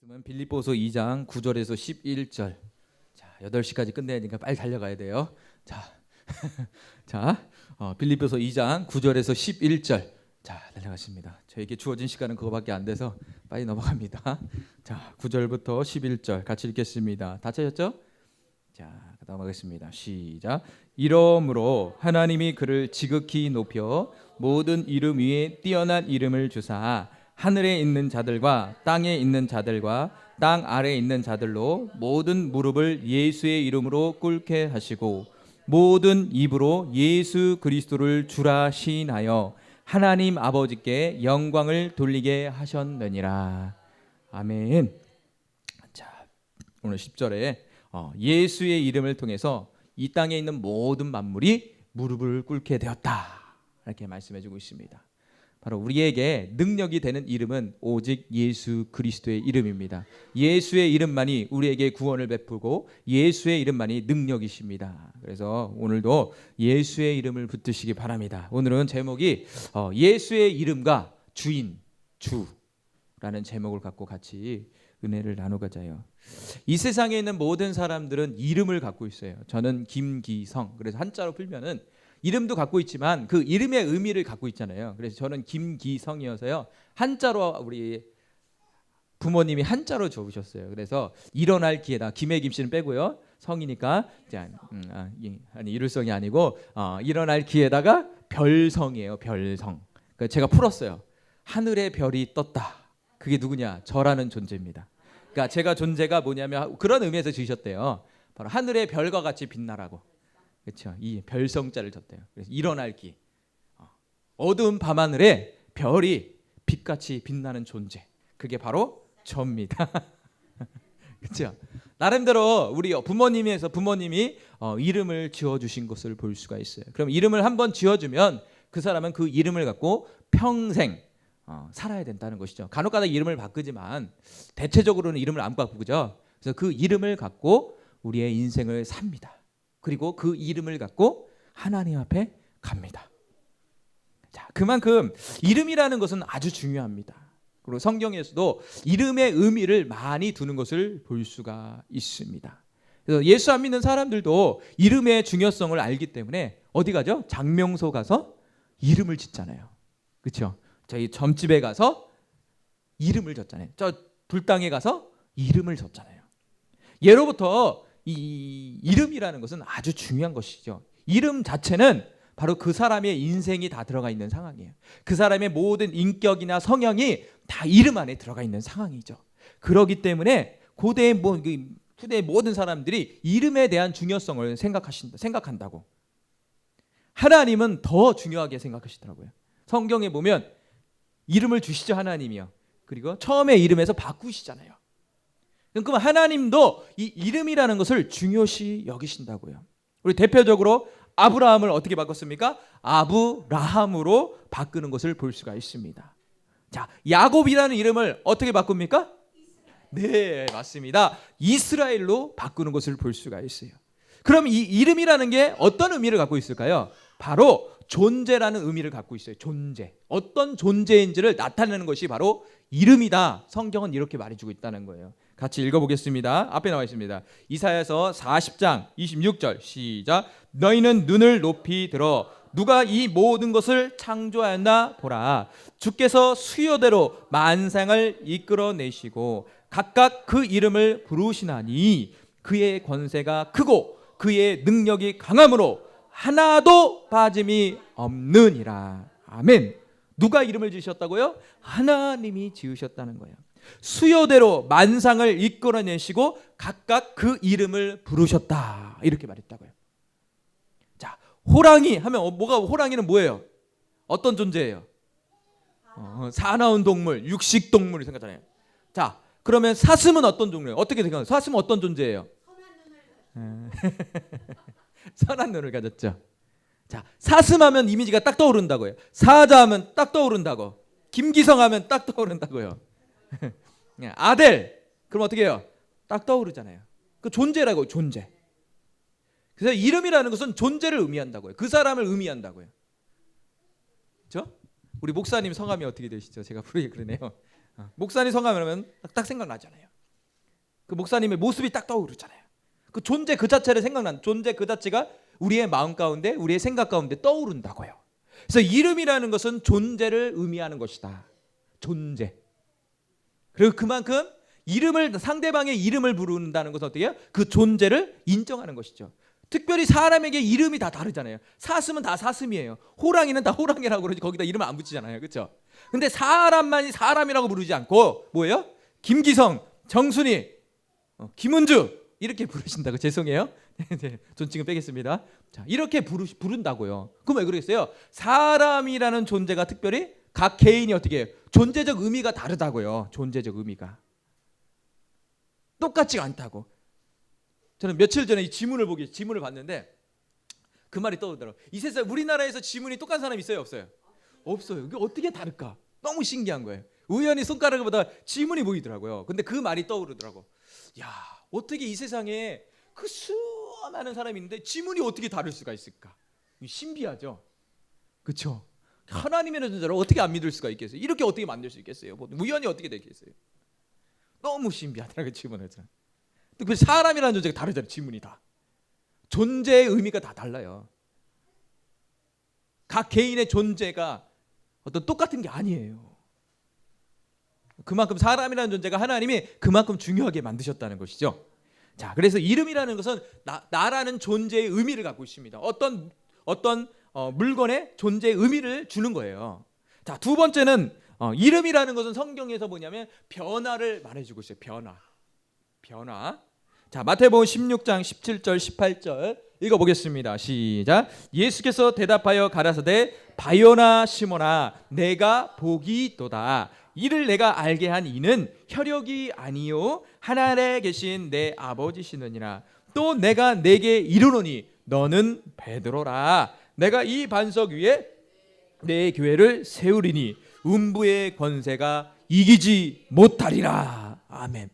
말씀은 빌립보서 2장 9절에서 11절. 자, 8시까지 끝내야 되니까 빨리 달려가야 돼요. 빌립보서 2장 9절에서 11절. 자, 달려가십니다. 저에게 주어진 시간은 그거밖에 안 돼서 빨리 넘어갑니다. 자, 9절부터 11절 같이 읽겠습니다. 다 찾았죠? 자, 넘어가겠습니다. 시작. 이러므로 하나님이 그를 지극히 높여 모든 이름 위에 뛰어난 이름을 주사 하늘에 있는 자들과 땅에 있는 자들과 땅 아래에 있는 자들로 모든 무릎을 예수의 이름으로 꿇게 하시고 모든 입으로 예수 그리스도를 주라 시인하여 하나님 아버지께 영광을 돌리게 하셨느니라. 아멘. 자, 오늘 10절에 예수의 이름을 통해서 이 땅에 있는 모든 만물이 무릎을 꿇게 되었다, 이렇게 말씀해주고 있습니다. 바로 우리에게 능력이 되는 이름은 오직 예수 그리스도의 이름입니다. 예수의 이름만이 우리에게 구원을 베푸고 예수의 이름만이 능력이십니다. 그래서 오늘도 예수의 이름을 붙드시기 바랍니다. 오늘은 제목이 예수의 이름과 주인, 주라는 제목을 갖고 같이 은혜를 나누고자요. 이 세상에 있는 모든 사람들은 이름을 갖고 있어요. 저는 김기성, 그래서 한자로 풀면은 이름도 갖고 있지만 그 이름의 의미를 갖고 있잖아요. 그래서 저는 김기성이어서요, 한자로 우리 부모님이 한자로 적으셨어요. 그래서 일어날 기회다. 김의 김씨는 빼고요, 성이니까 아니 이룰성이 아니고 일어날 기회다가 별성이에요. 별성. 그러니까 제가 풀었어요. 하늘의 별이 떴다. 그게 누구냐? 저라는 존재입니다. 그러니까 제가 존재가 뭐냐면 그런 의미에서 지으셨대요. 바로 하늘의 별과 같이 빛나라고. 그렇죠. 이 별성자를 줬대요. 그래서 일어날 기, 어두운 밤하늘에 별이 빛같이 빛나는 존재, 그게 바로 저입니다. 그렇죠. 나름대로 우리 부모님이 이름을 지어주신 것을 볼 수가 있어요. 그럼 이름을 한번 지어주면 그 사람은 그 이름을 갖고 평생 살아야 된다는 것이죠. 간혹가다 이름을 바꾸지만 대체적으로는 이름을 안 바꾸죠. 그래서 그 이름을 갖고 우리의 인생을 삽니다. 그리고 그 이름을 갖고 하나님 앞에 갑니다. 자, 그만큼 이름이라는 것은 아주 중요합니다. 그리고 성경에서도 이름의 의미를 많이 두는 것을 볼 수가 있습니다. 그래서 예수 안 믿는 사람들도 이름의 중요성을 알기 때문에 어디 가죠? 장명소 가서 이름을 짓잖아요. 그렇죠? 저희 점집에 가서 이름을 졌잖아요. 저 불당에 가서 이름을 졌잖아요. 예로부터 이 이름이라는 것은 아주 중요한 것이죠. 이름 자체는 바로 그 사람의 인생이 다 들어가 있는 상황이에요. 그 사람의 모든 인격이나 성향이 다 이름 안에 들어가 있는 상황이죠. 그렇기 때문에 고대의 후대의 모든 사람들이 이름에 대한 중요성을 생각한다고. 하나님은 더 중요하게 생각하시더라고요. 성경에 보면 이름을 주시죠, 하나님이요. 그리고 처음에 이름에서 바꾸시잖아요. 그럼 하나님도 이 이름이라는 것을 중요시 여기신다고요. 우리 대표적으로 아브라함을 어떻게 바꿨습니까? 아브라함으로 바꾸는 것을 볼 수가 있습니다. 자, 야곱이라는 이름을 어떻게 바꿉니까? 네, 맞습니다. 이스라엘로 바꾸는 것을 볼 수가 있어요. 그럼 이 이름이라는 게 어떤 의미를 갖고 있을까요? 바로 존재라는 의미를 갖고 있어요. 존재. 어떤 존재인지를 나타내는 것이 바로 이름이다. 성경은 이렇게 말해주고 있다는 거예요. 같이 읽어보겠습니다. 앞에 나와 있습니다. 이사야서 40장 26절 시작. 너희는 눈을 높이 들어 누가 이 모든 것을 창조하였나 보라. 주께서 수요대로 만상을 이끌어내시고 각각 그 이름을 부르시나니 그의 권세가 크고 그의 능력이 강함으로 하나도 빠짐이 없느니라. 아멘. 누가 이름을 지으셨다고요? 하나님이 지으셨다는 거예요. 수요대로 만상을 이끌어내시고 각각 그 이름을 부르셨다, 이렇게 말했다고요. 자, 호랑이 하면 호랑이는 뭐예요? 어떤 존재예요? 사나운 동물, 육식 동물이 생겼잖아요. 자, 그러면 사슴은 어떤 종류예요? 어떻게 생각해요? 사슴은 어떤 존재예요? 선한 눈을 가졌죠. 자, 사슴하면 이미지가 딱 떠오른다고요. 사자하면 딱 떠오른다고. 김기성하면 딱 떠오른다고요. 아델, 그럼 어떻게 해요? 딱 떠오르잖아요. 그 존재라고, 존재. 그래서 이름이라는 것은 존재를 의미한다고요. 그 사람을 의미한다고요. 그렇죠? 우리 목사님 성함이 어떻게 되시죠? 제가 부르기 그러네요. 목사님 성함이라면 딱 생각나잖아요. 그 목사님의 모습이 딱 떠오르잖아요. 그 존재 그 자체를 생각난 존재 그 자체가 우리의 마음 가운데 우리의 생각 가운데 떠오른다고요. 그래서 이름이라는 것은 존재를 의미하는 것이다. 존재. 그리고 그만큼 이름을 상대방의 이름을 부른다는 것은 어떻게 해요? 그 존재를 인정하는 것이죠. 특별히 사람에게 이름이 다 다르잖아요. 사슴은 다 사슴이에요. 호랑이는 다 호랑이라고 그러지 거기다 이름을 안 붙이잖아요. 그렇죠? 근데 사람만이 사람이라고 부르지 않고 뭐예요? 김기성, 정순이, 김은주 이렇게 부르신다고. 죄송해요. 존칭은 빼겠습니다. 자, 이렇게 부른다고요. 그럼 왜 그러겠어요? 사람이라는 존재가 특별히 각 개인이 어떻게 해요? 존재적 의미가 다르다고요. 존재적 의미가 똑같지가 않다고. 저는 며칠 전에 이 지문을 봤는데 그 말이 떠오르더라고요. 이 세상 우리나라에서 지문이 똑같은 사람이 있어요, 없어요? 없어요. 이게 어떻게 다를까? 너무 신기한 거예요. 우연히 손가락을 보다 지문이 보이더라고요. 근데 그 말이 떠오르더라고. 야, 어떻게 이 세상에 그 수많은 사람이 있는데 지문이 어떻게 다를 수가 있을까? 신비하죠. 그렇죠? 하나님이라는 존재를 어떻게 안 믿을 수가 있겠어요? 이렇게 어떻게 만들 수 있겠어요? 우연히 어떻게 되겠어요? 너무 신비하더라고요. 지문을. 그 사람이라는 존재가 다르잖아요. 지문이 다. 존재의 의미가 다 달라요. 각 개인의 존재가 어떤 똑같은 게 아니에요. 그만큼 사람이라는 존재가 하나님이 그만큼 중요하게 만드셨다는 것이죠. 자, 그래서 이름이라는 것은 나라는 존재의 의미를 갖고 있습니다. 어떤 물건의 존재의 의미를 주는 거예요. 자, 두 번째는 이름이라는 것은 성경에서 뭐냐면 변화를 말해주고 있어요. 변화. 자, 마태복음 16장 17절 18절 읽어보겠습니다. 시작. 예수께서 대답하여 가라사대 바요나 시몬아 내가 복이 있도다. 이를 내가 알게 한 이는 혈육이 아니요 하늘에 계신 내 아버지시느니라. 또 내가 내게 이르노니 너는 베드로라. 내가 이 반석 위에 내 교회를 세우리니 음부의 권세가 이기지 못하리라. 아멘.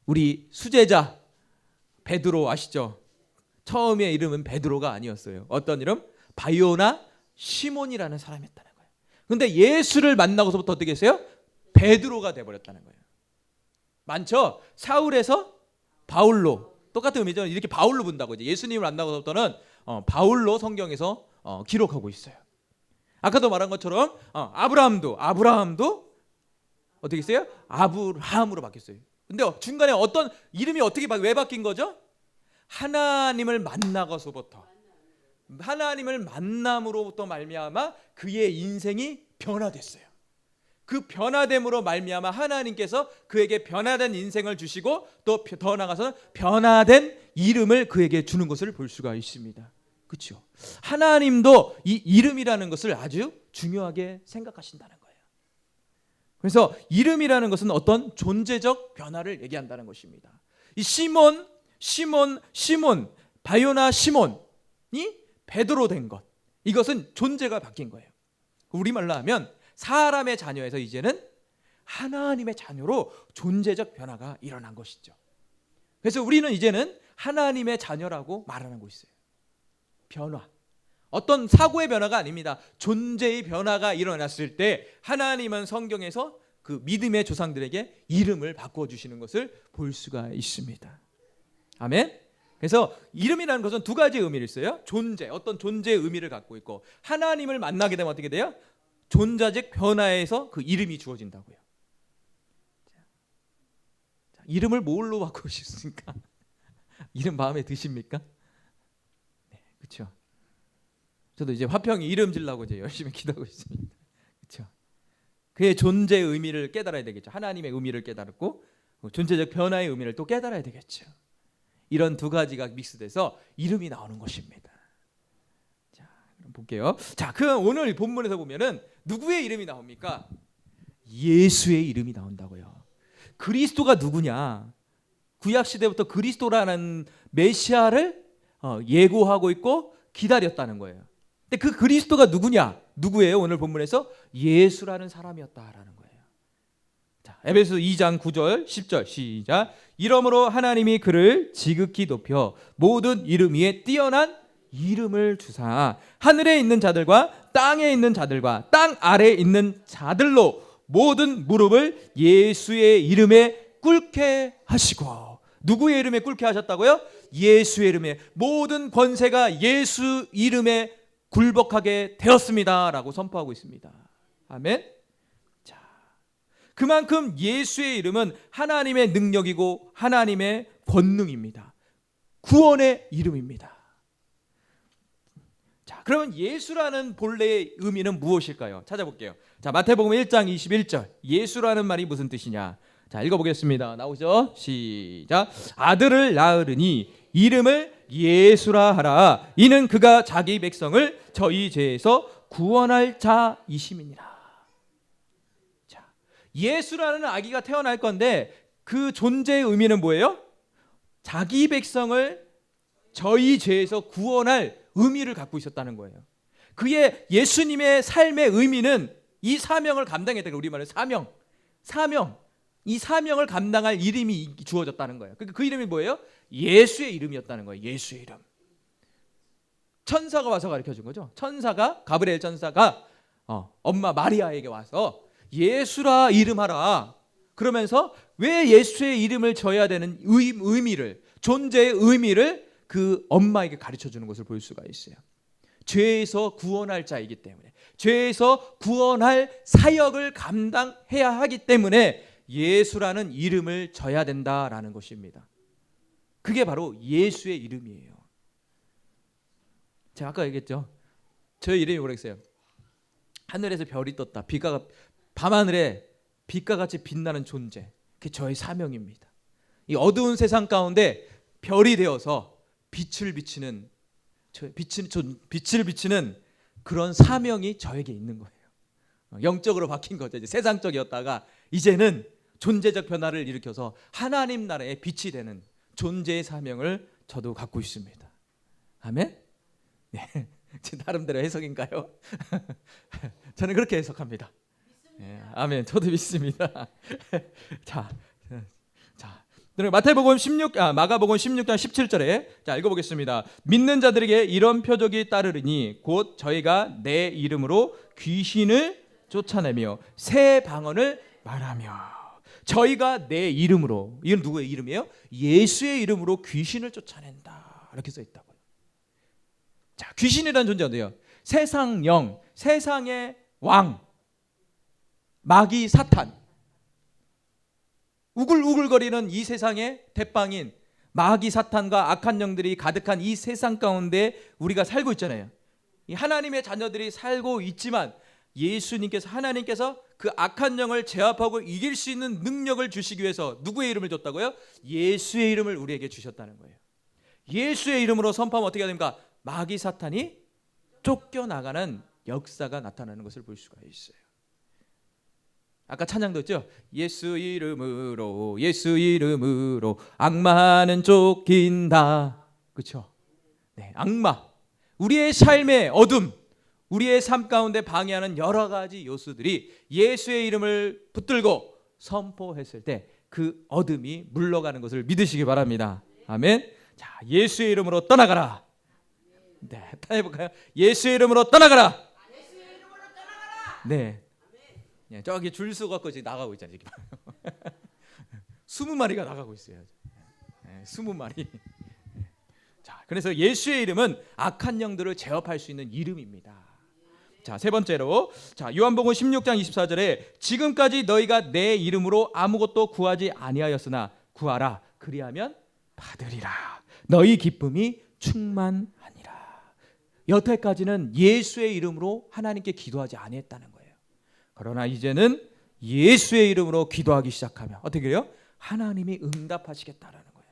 우리 수제자 베드로 아시죠? 처음에 이름은 베드로가 아니었어요. 어떤 이름? 바요나 시몬이라는 사람이었다는 거예요. 근데 예수를 만나고서부터 어떻게 했어요? 베드로가 돼버렸다는 거예요. 많죠? 사울에서 바울로, 똑같은 의미죠. 이렇게 바울로 본다고. 이제 예수님을 만나고서부터는 바울로 성경에서 기록하고 있어요. 아까도 말한 것처럼 아브라함도 어떻게 했어요? 아브라함으로 바뀌었어요. 근데 중간에 어떤 이름이 어떻게 왜 바뀐 거죠? 하나님을 만나고서부터, 하나님을 만남으로부터 말미암아 그의 인생이 변화됐어요. 그 변화됨으로 말미암아 하나님께서 그에게 변화된 인생을 주시고 또 더 나아가서 변화된 이름을 그에게 주는 것을 볼 수가 있습니다. 그렇죠? 하나님도 이 이름이라는 것을 아주 중요하게 생각하신다는 거예요. 그래서 이름이라는 것은 어떤 존재적 변화를 얘기한다는 것입니다. 이 시몬, 바요나 시몬이 베드로 된 것, 이것은 존재가 바뀐 거예요. 우리말로 하면 사람의 자녀에서 이제는 하나님의 자녀로 존재적 변화가 일어난 것이죠. 그래서 우리는 이제는 하나님의 자녀라고 말하고 있어요. 변화, 어떤 사고의 변화가 아닙니다. 존재의 변화가 일어났을 때 하나님은 성경에서 그 믿음의 조상들에게 이름을 바꿔주시는 것을 볼 수가 있습니다. 아멘. 그래서 이름이라는 것은 두 가지 의미를 있어요. 존재, 어떤 존재의 의미를 갖고 있고, 하나님을 만나게 되면 어떻게 돼요? 존재적 변화에서 그 이름이 주어진다고요. 자, 이름을 뭘로 바꾸고 싶습니까? 이름 마음에 드십니까? 네, 그렇죠. 저도 이제 화평이 이름 지려고 이제 열심히 기도하고 있습니다. 그렇죠. 그의 존재의 의미를 깨달아야 되겠죠. 하나님의 의미를 깨달았고 존재적 변화의 의미를 또 깨달아야 되겠죠. 이런 두 가지가 믹스돼서 이름이 나오는 것입니다. 자, 그럼 볼게요. 자, 그 오늘 본문에서 보면은 누구의 이름이 나옵니까? 예수의 이름이 나온다고요. 그리스도가 누구냐? 구약 시대부터 그리스도라는 메시아를 예고하고 있고 기다렸다는 거예요. 근데 그 그리스도가 누구냐? 누구예요? 오늘 본문에서 예수라는 사람이었다라는 거예요. 자, 에베소 2장 9절 10절 시작. 이러므로 하나님이 그를 지극히 높여 모든 이름 위에 뛰어난 이름을 주사 하늘에 있는 자들과 땅에 있는 자들과 땅 아래에 있는 자들로 모든 무릎을 예수의 이름에 꿇게 하시고, 누구의 이름에 꿇게 하셨다고요? 예수의 이름에. 모든 권세가 예수 이름에 굴복하게 되었습니다 라고 선포하고 있습니다. 아멘. 자, 그만큼 예수의 이름은 하나님의 능력이고 하나님의 권능입니다. 구원의 이름입니다. 자, 그러면 예수라는 본래의 의미는 무엇일까요? 찾아볼게요. 자, 마태복음 1장 21절. 예수라는 말이 무슨 뜻이냐? 자, 읽어보겠습니다. 나오죠? 시작. 아들을 낳으리니 이름을 예수라 하라. 이는 그가 자기 백성을 저희 죄에서 구원할 자이심이니라. 자, 예수라는 아기가 태어날 건데 그 존재의 의미는 뭐예요? 자기 백성을 저희 죄에서 구원할 의미를 갖고 있었다는 거예요. 그의 예수님의 삶의 의미는 이 사명을 감당했다. 우리말로 사명. 이 사명을 감당할 이름이 주어졌다는 거예요. 그 이름이 뭐예요? 예수의 이름이었다는 거예요. 예수의 이름. 천사가 와서 가르쳐 준 거죠. 가브리엘 천사가 엄마 마리아에게 와서 예수라 이름하라. 그러면서 왜 예수의 이름을 져야 되는 의미를, 존재의 의미를 그 엄마에게 가르쳐 주는 것을 볼 수가 있어요. 죄에서 구원할 자이기 때문에, 죄에서 구원할 사역을 감당해야 하기 때문에 예수라는 이름을 져야 된다라는 것입니다. 그게 바로 예수의 이름이에요. 제가 아까 얘기했죠. 저의 이름이 뭐랬어요? 하늘에서 별이 떴다. 밤하늘에 빛과 같이 빛나는 존재. 그게 저의 사명입니다. 이 어두운 세상 가운데 별이 되어서 빛을 비치는 그런 사명이 저에게 있는 거예요. 영적으로 바뀐 거죠. 이제 세상적이었다가 이제는 존재적 변화를 일으켜서 하나님 나라의 빛이 되는 존재의 사명을 저도 갖고 있습니다. 아멘? 네, 제 나름대로 해석인가요? 저는 그렇게 해석합니다. 네, 아멘. 저도 믿습니다. 자, 마가복음 16장 17절에 자 읽어보겠습니다. 믿는 자들에게 이런 표적이 따르리니 곧 저희가 내 이름으로 귀신을 쫓아내며 새 방언을 말하며. 저희가 내 이름으로, 이건 누구의 이름이에요? 예수의 이름으로 귀신을 쫓아낸다 이렇게 써 있다고요. 자, 귀신이라는 존재가 어디예요? 세상 영, 세상의 왕, 마귀 사탄, 우글우글거리는 이 세상의 대빵인 마귀 사탄과 악한 영들이 가득한 이 세상 가운데 우리가 살고 있잖아요. 이 하나님의 자녀들이 살고 있지만 하나님께서 그 악한 영을 제압하고 이길 수 있는 능력을 주시기 위해서 누구의 이름을 줬다고요? 예수의 이름을 우리에게 주셨다는 거예요. 예수의 이름으로 선포하면 어떻게 됩니까? 마귀 사탄이 쫓겨나가는 역사가 나타나는 것을 볼 수가 있어요. 아까 찬양도 했죠? 예수 이름으로 악마는 쫓긴다. 그렇죠? 네, 악마, 우리의 삶의 어둠, 우리의 삶 가운데 방해하는 여러 가지 요소들이 예수의 이름을 붙들고 선포했을 때 그 어둠이 물러가는 것을 믿으시기 바랍니다. 아멘. 자, 예수의 이름으로 떠나가라. 네, 해볼까요? 예수의 이름으로 떠나가라. 네. 저기 줄 서갖고 지금 나가고 있잖아요. 20마리가 나가고 있어요. 20마리. 자, 그래서 예수의 이름은 악한 영들을 제압할 수 있는 이름입니다. 자, 세 번째로, 자, 요한복음 16장 24절에 지금까지 너희가 내 이름으로 아무것도 구하지 아니하였으나 구하라. 그리하면 받으리라. 너희 기쁨이 충만하니라. 여태까지는 예수의 이름으로 하나님께 기도하지 아니했다는 거예요. 그러나 이제는 예수의 이름으로 기도하기 시작하면 어떻게 해요? 하나님이 응답하시겠다라는 거예요.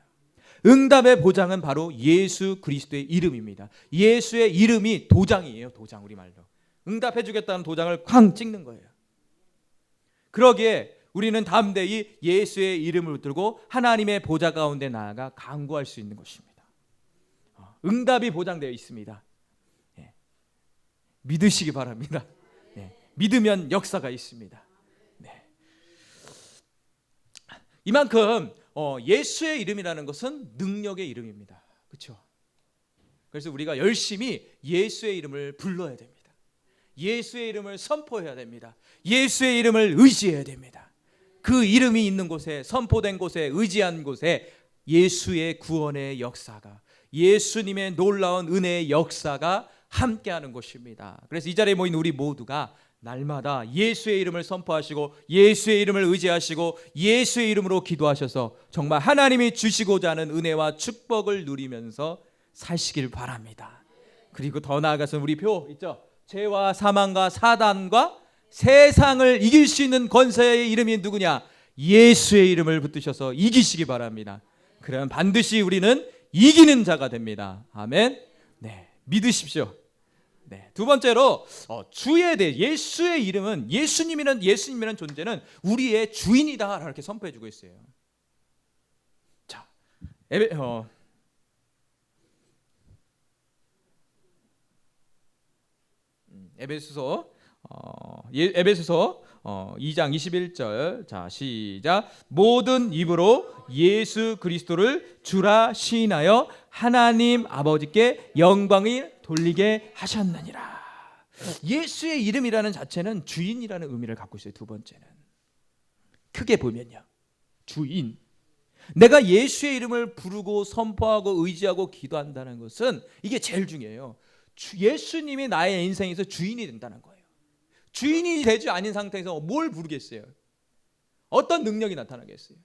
응답의 보장은 바로 예수 그리스도의 이름입니다. 예수의 이름이 도장이에요. 도장, 우리말로. 응답해 주겠다는 도장을 쾅 찍는 거예요. 그러기에 우리는 담대히 예수의 이름을 붙들고 하나님의 보좌 가운데 나아가 간구할 수 있는 것입니다. 응답이 보장되어 있습니다. 믿으시기 바랍니다. 믿으면 역사가 있습니다. 네. 이만큼 예수의 이름이라는 것은 능력의 이름입니다. 그렇죠? 그래서 우리가 열심히 예수의 이름을 불러야 됩니다. 예수의 이름을 선포해야 됩니다. 예수의 이름을 의지해야 됩니다. 그 이름이 있는 곳에, 선포된 곳에, 의지한 곳에 예수의 구원의 역사가, 예수님의 놀라운 은혜의 역사가 함께하는 곳입니다. 그래서 이 자리에 모인 우리 모두가 날마다 예수의 이름을 선포하시고 예수의 이름을 의지하시고 예수의 이름으로 기도하셔서 정말 하나님이 주시고자 하는 은혜와 축복을 누리면서 사시길 바랍니다. 그리고 더 나아가서 우리 표 있죠? 죄와 사망과 사단과 세상을 이길 수 있는 권세의 이름이 누구냐? 예수의 이름을 붙드셔서 이기시기 바랍니다. 그러면 반드시 우리는 이기는 자가 됩니다. 아멘. 네, 믿으십시오. 네, 두 번째로 주에 대해 예수의 이름은 예수님이라는 존재는 우리의 주인이다 이렇게 선포해주고 있어요. 자, 에베소서 2장 21절. 자, 시작. 모든 입으로 예수 그리스도를 주라 시인하여 하나님 아버지께 영광을 돌리게 하셨느니라. 예수의 이름이라는 자체는 주인이라는 의미를 갖고 있어요. 두 번째는 크게 보면요, 주인. 내가 예수의 이름을 부르고 선포하고 의지하고 기도한다는 것은 이게 제일 중요해요. 예수님이 나의 인생에서 주인이 된다는 거예요. 주인이 되지 않은 상태에서 뭘 부르겠어요? 어떤 능력이 나타나겠어요?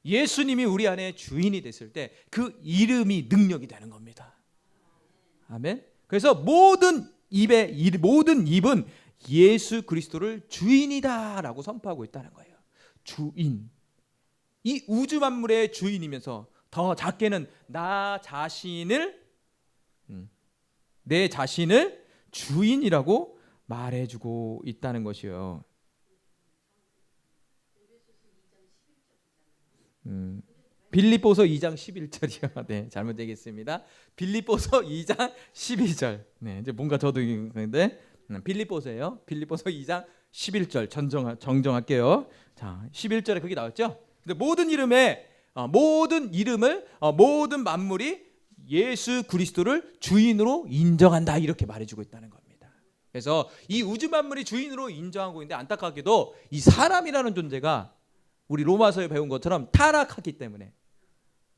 예수님이 우리 안에 주인이 됐을 때 그 이름이 능력이 되는 겁니다. 아멘. 그래서 모든 입은 예수 그리스도를 주인이다라고 선포하고 있다는 거예요. 주인. 이 우주 만물의 주인이면서 더 작게는 내 자신을 주인이라고 말해주고 있다는 것이요. 빌립보서 2장 11절이요. 네, 잘못 얘기했습니다. 빌립보서 2장 12절. 네, 이제 뭔가 저도 근데 빌립보서예요. 빌립보서 2장 11절 정정할게요. 자, 11절에 그게 나왔죠. 근데 모든 만물이 예수 그리스도를 주인으로 인정한다 이렇게 말해주고 있다는 겁니다. 그래서 이 우주 만물이 주인으로 인정하고 있는데 안타깝게도 이 사람이라는 존재가 우리 로마서에 배운 것처럼 타락했기 때문에,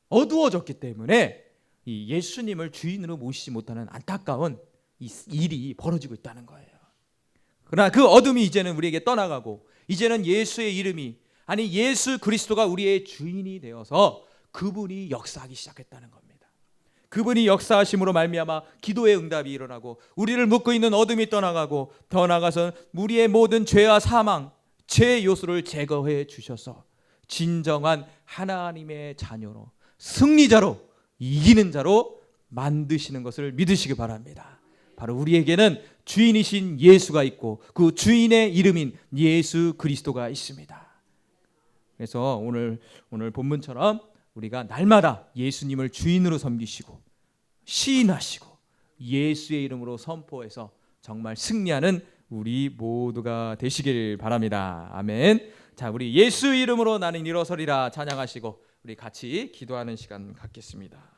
어두워졌기 때문에 이 예수님을 주인으로 모시지 못하는 안타까운 이 일이 벌어지고 있다는 거예요. 그러나 그 어둠이 이제는 우리에게 떠나가고 이제는 예수의 이름이, 아니 예수 그리스도가 우리의 주인이 되어서 그분이 역사하기 시작했다는 겁니다. 그분이 역사하심으로 말미암아 기도의 응답이 일어나고 우리를 묶고 있는 어둠이 떠나가고 더 나아가서 우리의 모든 죄와 사망, 죄의 요소를 제거해 주셔서 진정한 하나님의 자녀로, 승리자로, 이기는 자로 만드시는 것을 믿으시기 바랍니다. 바로 우리에게는 주인이신 예수가 있고 그 주인의 이름인 예수 그리스도가 있습니다. 그래서 오늘 본문처럼 우리가 날마다 예수님을 주인으로 섬기시고 시인하시고 예수의 이름으로 선포해서 정말 승리하는 우리 모두가 되시길 바랍니다. 아멘. 자, 우리 예수 이름으로 나는 일어서리라 찬양하시고 우리 같이 기도하는 시간 갖겠습니다.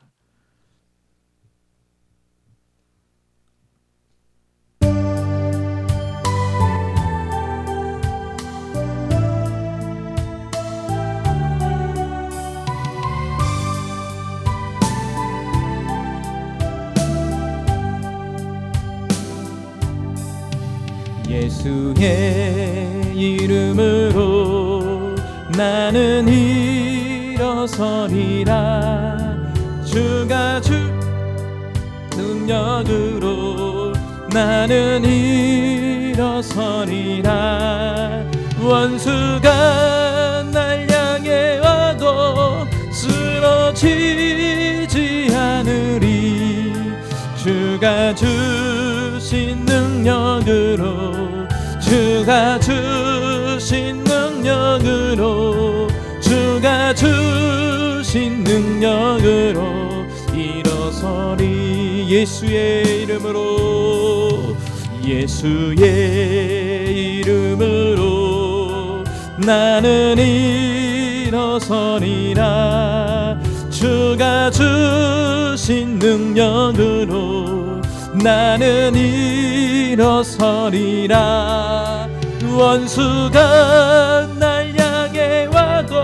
예수의 이름으로 나는 일어서리라. 주가 주 능력으로 나는 일어서리라. 원수가 날 향해 와도 쓰러지지 않으리. 주가 주신 능력으로, 주가 주신 능력으로, 주가 주신 능력으로 일어서리. 예수의 이름으로, 예수의 이름으로 나는 일어서리라. 주가 주신 능력으로 나는 일어서리라. 원수가 날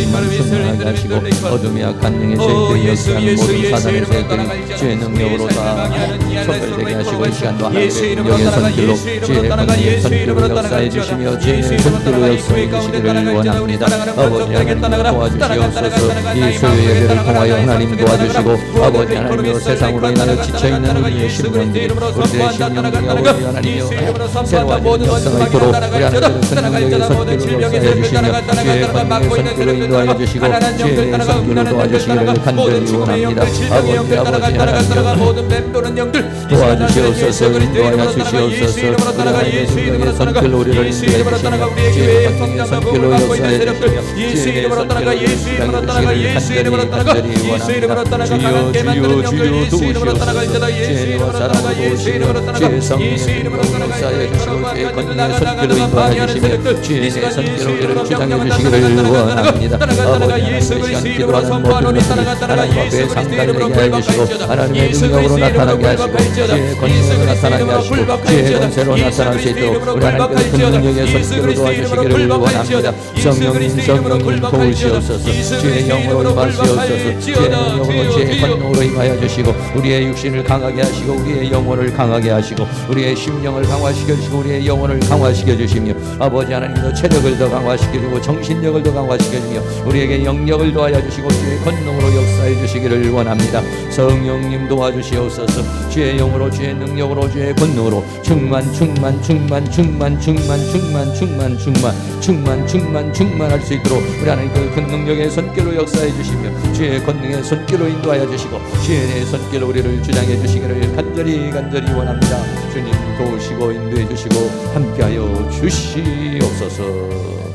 충만 충만하게 하시고 어둠이 약한 능의 저희들이 역사하는 모든 사단의 저희들이 주의 능력으로 다 선별되게 하시고 이 시간도 하나님의 능력의 손길로 주의 권능의 손길로 역사해 주시며 주의 손길로 역사해 주시기를 원합니다. 아버지 하나님 도와주시옵소서. 이 수요 예배를 통하여 하나님 도와주시고 아버지 하나님여 세상으로 인하여 지쳐있는 우리의 심령들이 우리의 심령들이 아버지 하나님여 새로워지는 역사가 있도록 우리 하나님의 권능의 손길로 역사해 주시며 주의 권능의 손길로 인도하여 주시고 주의 손길로 도와주시기를 간절히 원합니다. 아버지 하나님여 도와주시옵소서. 인도하여 주시옵소서. 우리 하나님의 능력의 손길로 우리를 인도해 주시며 주의 권능의 손길로 역사해 주시며 주의 손길로 역사해 주시기를 간절히 원합니다. 주여 주여 주여 도우시옵소서. 주의 사랑으로 도우시며 주의 성령의 역사해 주시고 주의 권능의 손길로 인도하여 주시며 주의 손길로 우리를 주장해 주시기를 원합니다. 아버지 하나님의 시간 기도하는 모든 것들이 하나님 앞에 상달되게 해주시고 하나님의 능력으로 나타나게 하시고 주의 권능으로 나타나게 하시고 주의 권세로 나타날 수 있도록 우리 하나님께서 그 능력의 손길로 도와주시기를 원합니다. 성령님 성령님 도우시옵소서. 주의 영으로 임하시옵소서. 주의 능력으로 주의 권능으로 임하여 주시고 우리의 육신을 강하게 하시고 우리의 영혼을 강하게 하시고 우리의 심령을 강화시켜 주시고 우리의 영혼을 강화시켜 주시며 아버지 하나님도 체력을 더 강화시켜 주고 정신력을 더 강화시켜 주며 우리에게 영력을 도와여 주시고 주의 권능으로 역사해 주시기를 원합니다. 성령님 도와주시옵소서. 주의 영으로 주의 능력으로 주의 권능으로 충만할 수 있도록 우리 하나님 그 능력의 손길로 역사해 주시며 주의 권능의 손길로 인도하여 주시고 주의 손길로 우리를 주장해 주시기를 간절히 원합니다. 주님 도우시고 인도해 주시고 함께하여 주시옵소서.